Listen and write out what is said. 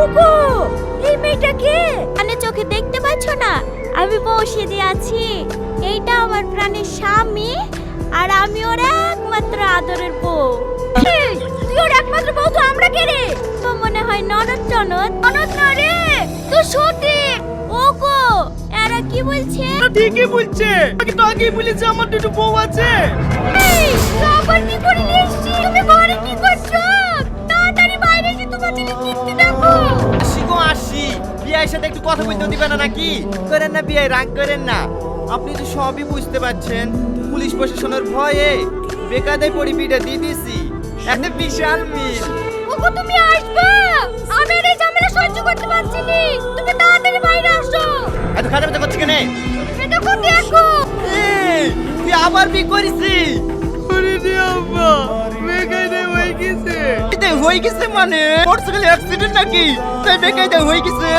ওগো, এই মেয়েটা কে? মানে চোখে দেখতে পাচ্ছ না আমি বউ সেজে আছি। এইটা আমার প্রাণের স্বামী আর আমি ওর একমাত্র আদরের বউ। এই, তুই ওর একমাত্র বউ তো আমরা কে রে? তো মনে হয় ননদ টনদ। ননদ না রে, তো সতী। ওগো, এরা কি বলছে? ঠিকই বলছে, আগে তো আগেই বলেছে আমার দুটো বউ আছে। এই, তো আবার কি করে নিয়ে এসেছি? তুমি ঘরে কি করছো? তাড়াতাড়ি বাইরে এসে তোমার ছেলে কিনতে দেখো। শিখো আসি, বিয়ের সাথে একটু কথা বলতে দিবে না নাকি? করেন না বিয়ে, রাগ করেন না। আপনি তো সবই বুঝতে পারছেন, পুলিশ প্রশাসনের ভয়ে বেকায়দায় পরিপিটা দিয়ে দিয়েছি। একটা বিশাল মিল। ওগো, তুমি আসবে? আমি আর এই ঝামেলা সহ্য করতে পারছি না। তুমি তাড়াতাড়ি বাইরে আসো। এত খারাপ করছে কেন? এটা কোন দেখো? এই, তুই আবার বিয়ে করেছি? ওরে রে আব্বা, বেকায়দায় হয়ে গেছে। হয়ে গেছে মানে মোটরসাইকেল অ্যাক্সিডেন্ট নাকি? তাই বেকায়দায় হয়ে গেছে।